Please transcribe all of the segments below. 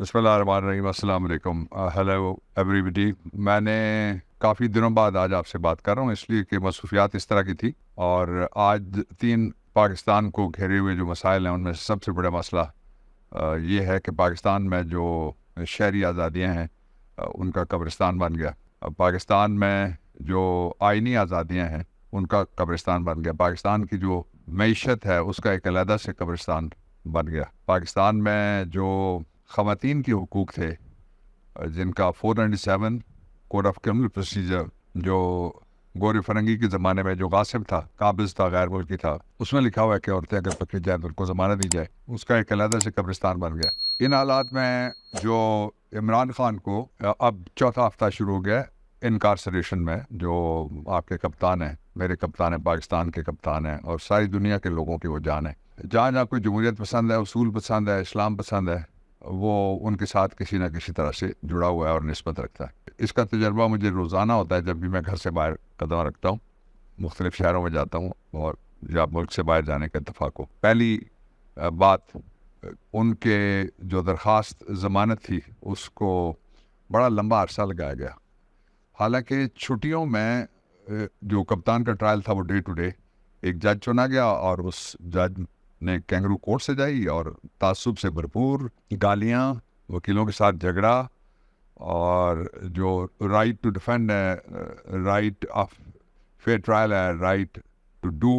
بسم اللہ الرحمن الرحیم، السلام علیکم، ہیلو ایوریبڈی۔ میں نے کافی دنوں بعد آج آپ سے بات کر رہا ہوں، اس لیے کہ مصروفیات اس طرح کی تھی، اور آج تین پاکستان کو گھیرے ہوئے جو مسائل ہیں ان میں سے سب سے بڑا مسئلہ یہ ہے کہ پاکستان میں جو شہری آزادیاں ہیں ان کا قبرستان بن گیا۔ پاکستان میں جو آئینی آزادیاں ہیں ان کا قبرستان بن گیا۔ پاکستان کی جو معیشت ہے اس کا ایک علیحدہ سے قبرستان بن گیا۔ پاکستان میں جو خواتین کے حقوق تھے، جن کا 497 کوڈ آف کرمنل پروسیجر، جو گورے فرنگی کے زمانے میں جو غاصب تھا، قابض تھا، غیر ملکی تھا، اس میں لکھا ہوا ہے کہ عورتیں اگر پکڑی جائیں تو ان کو ضمانت دی جائے، اس کا ایک علیحدہ سے قبرستان بن گیا۔ ان حالات میں جو عمران خان کو اب چوتھا ہفتہ شروع ہو گیا انکارسریشن میں، جو آپ کے کپتان ہیں، میرے کپتان ہیں، پاکستان کے کپتان ہیں، اور ساری دنیا کے لوگوں کی وہ جان ہے۔ جہاں جہاں کوئی جمہوریت پسند ہے، اصول پسند ہے، اسلام پسند ہے، وہ ان کے ساتھ کسی نہ کسی طرح سے جڑا ہوا ہے اور نسبت رکھتا ہے۔ اس کا تجربہ مجھے روزانہ ہوتا ہے جب بھی میں گھر سے باہر قدم رکھتا ہوں، مختلف شہروں میں جاتا ہوں اور جب ملک سے باہر جانے کا اتفاق ہو۔ پہلی بات، ان کے جو درخواست ضمانت تھی اس کو بڑا لمبا عرصہ لگایا گیا، حالانکہ چھٹیوں میں جو کپتان کا ٹرائل تھا وہ ڈے ٹو ڈے ایک جج چنا گیا، اور اس جج نے کینگرو کورٹ سے جائی اور تعصب سے بھرپور گالیاں، وکیلوں کے ساتھ جھگڑا، اور جو رائٹ ٹو ڈیفینڈ ہے، رائٹ آف فیئر ٹرائل ہے، رائٹ ٹو ڈو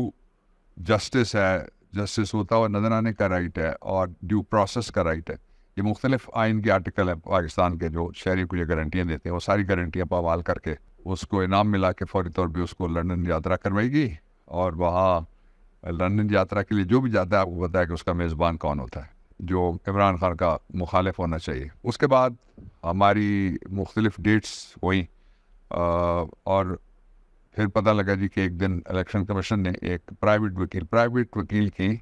جسٹس ہے، جسٹس ہوتا ہوا نظر آنے کا رائٹ ہے، اور ڈیو پروسیس کا رائٹ ہے۔ یہ مختلف آئین کے آرٹیکل ہیں پاکستان کے جو شہری کو یہ گارنٹیاں دیتے ہیں، وہ ساری گارنٹیاں پامال کر کے اس کو انعام ملا کے فوری طور پہ اس کو لندن یاترا کروائی گئی، اور وہاں لندن یاترا کے لیے جو بھی جاتا ہے آپ کو پتا ہے کہ اس کا میزبان کون ہوتا ہے، جو عمران خان کا مخالف ہونا چاہیے۔ اس کے بعد ہماری مختلف ڈیٹس ہوئیں، اور پھر پتہ لگا جی کہ ایک دن الیکشن کمیشن نے ایک پرائیویٹ وکیل کی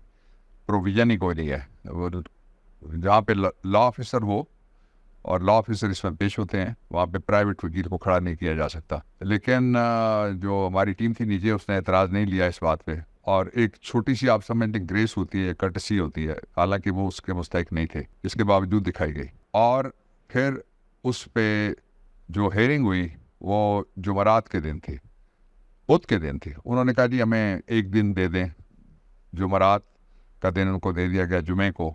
پروویژن ہی کوئی نہیں ہے، وہ جہاں پہ لا آفیسر ہو اور لا آفیسر اس میں پیش ہوتے ہیں، وہاں پہ پرائیویٹ وکیل کو کھڑا نہیں کیا جا سکتا۔ لیکن جو ہماری ٹیم تھی نیچے، اس نے اعتراض نہیں لیا اس بات پہ، اور ایک چھوٹی سی آپ سمجھتے ہیں گریس ہوتی ہے، کرٹسی ہوتی ہے، حالانکہ وہ اس کے مستحق نہیں تھے، اس کے باوجود دکھائی گئی۔ اور پھر اس پہ جو ہیئرنگ ہوئی وہ جمعرات کے دن تھی، بدھ کے دن تھی۔ انہوں نے کہا جی ہمیں ایک دن دے دیں، جمعرات کا دن ان کو دے دیا گیا جمعے کو،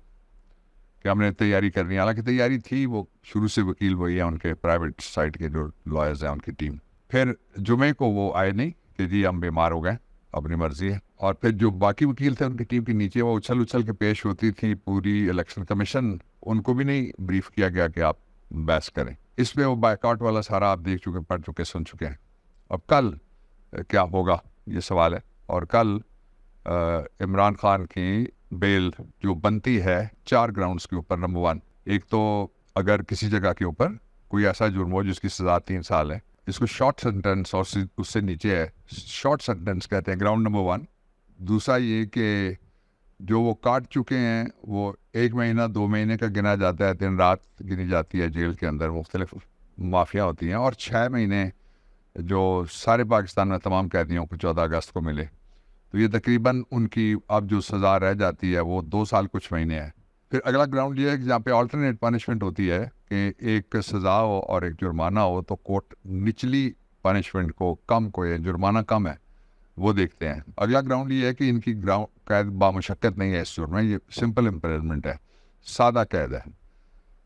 کہ ہم نے تیاری کرنی ہے۔ حالانکہ تیاری تھی، وہ شروع سے وکیل وہی ہیں، ان کے پرائیویٹ سائٹ کے جو لائرز ہیں ان کی ٹیم۔ پھر جمعے کو وہ آئے نہیں کہ جی ہم بیمار ہو گئے، اپنی مرضی ہے، اور پھر جو باقی وکیل تھے ان کی ٹیم کے نیچے وہ اچھل کے پیش ہوتی تھی پوری الیکشن کمیشن، ان کو بھی نہیں بریف کیا گیا کہ آپ بحث کریں۔ اس میں وہ بائیکاٹ والا سارا آپ دیکھ چکے، پڑھ چکے، سن چکے ہیں۔ اب کل کیا ہوگا یہ سوال ہے، اور کل عمران خان کی بیل جو بنتی ہے 4 گراؤنڈز کے اوپر۔ نمبر 1، ایک تو اگر کسی جگہ کے اوپر کوئی ایسا جرم ہو جس کی سزا 3 سال ہے، اس کو شارٹ سینٹنس، اور اس سے نیچے ہے شارٹ سینٹنس کہتے ہیں، گراؤنڈ نمبر 1۔ دوسرا یہ کہ جو وہ کاٹ چکے ہیں وہ 1 مہینہ 2 مہینے کا گنا جاتا ہے، دن رات گنی جاتی ہے جیل کے اندر، مختلف معافیاں ہوتی ہیں، اور 6 مہینے جو سارے پاکستان میں تمام قیدیوں کو 14 اگست کو ملے، تو یہ تقریباً ان کی اب جو سزا رہ جاتی ہے وہ 2 سال کچھ مہینے ہے۔ پھر اگلا گراؤنڈ یہ ہے کہ جہاں پہ آلٹرنیٹ پنشمنٹ ہوتی ہے کہ ایک سزا ہو اور ایک جرمانہ ہو، تو کورٹ نچلی پنشمنٹ کو کم، کوئی جرمانہ کم ہے وہ دیکھتے ہیں۔ اگلا گراؤنڈ یہ ہے کہ ان کی قید بامشقت نہیں ہے، اس جرم میں یہ سمپل امپریزمنٹ ہے، سادہ قید ہے،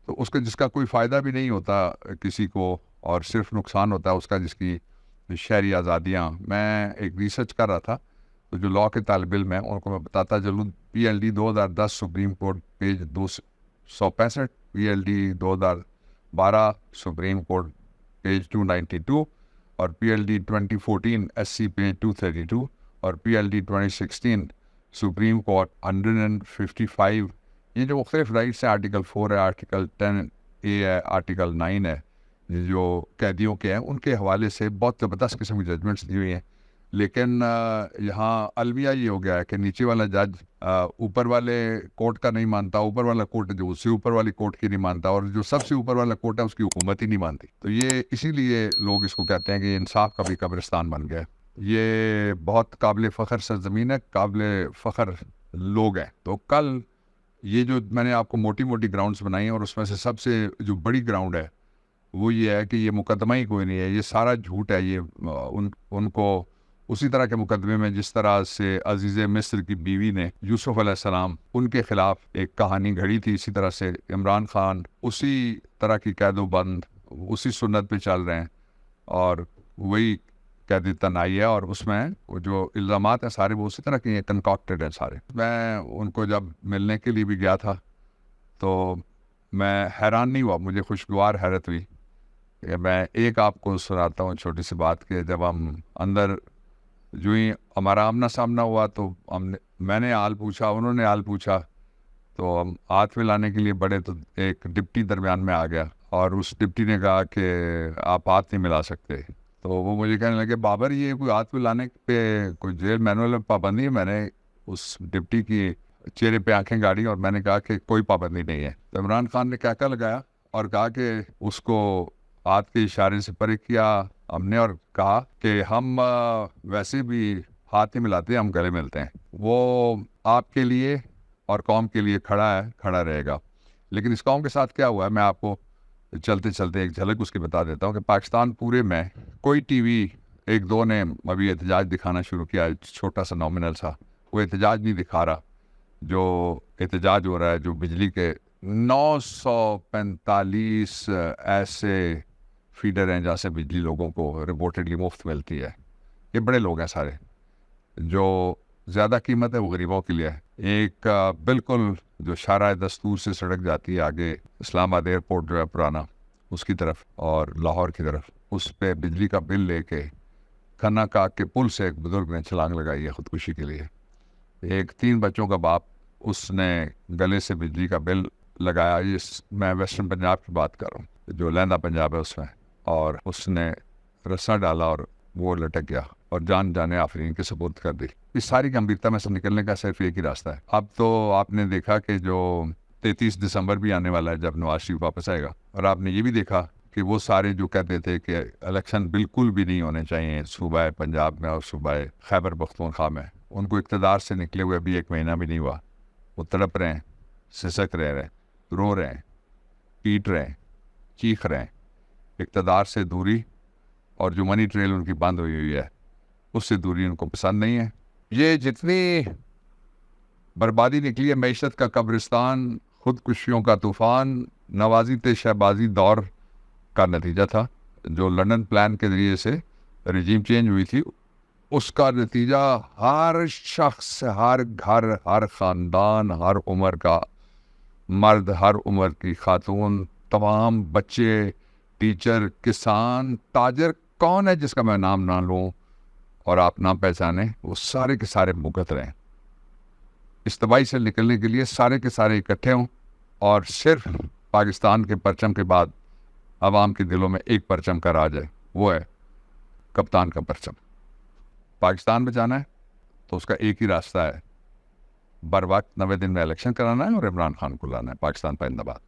تو اس کا جس کا کوئی فائدہ بھی نہیں ہوتا کسی کو، اور صرف نقصان ہوتا ہے اس کا، جس کی شہری آزادیاں۔ میں ایک ریسرچ کر رہا تھا، تو جو لاء کے طالب علم ہیں ان کو میں بتاتا چلوں، P L D 2010 supreme court page 265، P L D 2012 supreme court page 292، اور P L D 2014 S C page 232، اور P L D 2016 supreme court 155۔ یہ جو مختلف رائٹس ہیں، آرٹیکل 4 ہے، آرٹیکل 10A ہے، آرٹیکل 9 ہے، جو قیدیوں کے ہیں، ان کے حوالے سے بہت زبردست قسم کی ججمنٹس دی ہوئی ہیں۔ لیکن یہاں المیہ یہ ہو گیا ہے کہ نیچے والا جج اوپر والے کورٹ کا نہیں مانتا، اوپر والا کورٹ جو اس سے اوپر والی کورٹ کی نہیں مانتا، اور جو سب سے اوپر والا کورٹ ہے اس کی حکومت ہی نہیں مانتی۔ تو یہ اسی لیے لوگ اس کو کہتے ہیں کہ انصاف کا بھی قبرستان بن گیا ہے۔ یہ بہت قابل فخر سرزمین ہے، قابل فخر لوگ ہیں۔ تو کل یہ جو میں نے آپ کو موٹی موٹی گراؤنڈز بنائی ہیں، اور اس میں سے سب سے جو بڑی گراؤنڈ ہے وہ یہ ہے کہ یہ مقدمہ ہی کوئی نہیں ہے، یہ سارا جھوٹ ہے. یہ ان کو اسی طرح کے مقدمے میں جس طرح سے عزیز مصر کی بیوی نے یوسف علیہ السلام ان کے خلاف ایک کہانی گھڑی تھی، اسی طرح سے عمران خان اسی طرح کی قید و بند اسی سنت پہ چل رہے ہیں، اور وہی قید تنہائی ہے. اور اس میں وہ جو الزامات ہیں سارے وہ اسی طرح کے کنکاکٹڈ ہیں سارے. میں ان کو جب ملنے کے لیے بھی گیا تھا تو میں حیران نہیں ہوا، مجھے خوشگوار حیرت ہوئی. میں ایک آپ کو سناتا ہوں چھوٹی سی بات کہ جب ہم اندر جو ہی ہمارا آمنا سامنا ہوا تو میں نے حال پوچھا، انہوں نے حال پوچھا، تو ہم ہاتھ ملانے کے لیے بڑے تو ایک ڈپٹی درمیان میں آ گیا، اور اس ڈپٹی نے کہا کہ آپ ہاتھ نہیں ملا سکتے. تو وہ مجھے کہنے لگے بابر یہ کوئی ہاتھ ملانے پہ کوئی جیل مینول میں پابندی ہے؟ میں نے اس ڈپٹی کی چہرے پہ آنکھیں گاڑی اور میں نے کہا کہ کوئی پابندی نہیں ہے. تو عمران خان نے کہکا لگایا اور کہا کہ اس کو ہاتھ کے اشارے سے پرے کیا ہم نے، اور کہا کہ ہم ویسے بھی ہاتھ نہیں ملاتے، ہم گلے ملتے ہیں. وہ آپ کے لیے اور قوم کے لیے کھڑا ہے، کھڑا رہے گا. لیکن اس قوم کے ساتھ کیا ہوا ہے میں آپ کو چلتے چلتے ایک جھلک اس کی بتا دیتا ہوں کہ پاکستان پورے میں کوئی ٹی وی، ایک دو نے ابھی احتجاج دکھانا شروع کیا، چھوٹا سا نامنل سا، وہ احتجاج نہیں دکھا رہا. جو احتجاج ہو رہا ہے، جو بجلی کے 945 ایسے فیڈر ہیں جہاں سے بجلی لوگوں کو رپورٹڈلی مفت ملتی ہے. یہ بڑے لوگ ہیں سارے، جو زیادہ قیمت ہے وہ غریبوں کے لیے ہے. ایک بالکل جو شارع دستور سے سڑک جاتی ہے آگے اسلام آباد ایئرپورٹ جو ہے پرانا، اس کی طرف اور لاہور کی طرف، اس پہ بجلی کا بل لے کے کھنا کاک کے پل سے ایک بزرگ نے چھلانگ لگائی ہے خودکشی کے لیے. ایک 3 بچوں کا باپ، اس نے گلے سے بجلی کا بل لگایا. میں ویسٹرن پنجاب کی بات کر رہا ہوں، جو لہندہ پنجاب ہے اس میں، اور اس نے رسا ڈالا اور وہ لٹک گیا اور جان جانے آفرین کے سپرد کر دی. اس ساری گمبھیرتا میں سے نکلنے کا صرف ایک ہی راستہ ہے. اب تو آپ نے دیکھا کہ جو 33 دسمبر بھی آنے والا ہے جب نواز شریف واپس آئے گا، اور آپ نے یہ بھی دیکھا کہ وہ سارے جو کہتے تھے کہ الیکشن بالکل بھی نہیں ہونے چاہیے صوبہ پنجاب میں اور صوبہ خیبر پختونخوا میں، ان کو اقتدار سے نکلے ہوئے ابھی 1 مہینہ بھی نہیں ہوا. وہ تڑپ رہے ہیں، سسک رہے ہیں، رو رہے ہیں، پیٹ رہے ہیں، چیخ رہے ہیں. اقتدار سے دوری اور جو منی ٹریل ان کی بند ہوئی ہے اس سے دوری ان کو پسند نہیں ہے. یہ جتنی بربادی نکلی ہے، معیشت کا قبرستان، خودکشیوں کا طوفان، نوازی تے شہبازی دور کا نتیجہ تھا. جو لنڈن پلان کے ذریعے سے رجیم چینج ہوئی تھی، اس کا نتیجہ ہر شخص، ہر گھر، ہر خاندان، ہر عمر کا مرد، ہر عمر کی خاتون، تمام بچے، ٹیچر، کسان، تاجر، کون ہے جس کا میں نام نہ لوں اور آپ نہ پہچانیں، وہ سارے کے سارے بھگت رہے ہیں. اس تباہی سے نکلنے کے لیے سارے کے سارے اکٹھے ہوں، اور صرف پاکستان کے پرچم کے بعد عوام کے دلوں میں ایک پرچم کا راج ہے، وہ ہے کپتان کا پرچم. پاکستان بچانا ہے تو اس کا ایک ہی راستہ ہے، بر وقت 90 دن میں الیکشن کرانا ہے اور عمران خان کو لانا ہے. پاکستان پائندہ باد.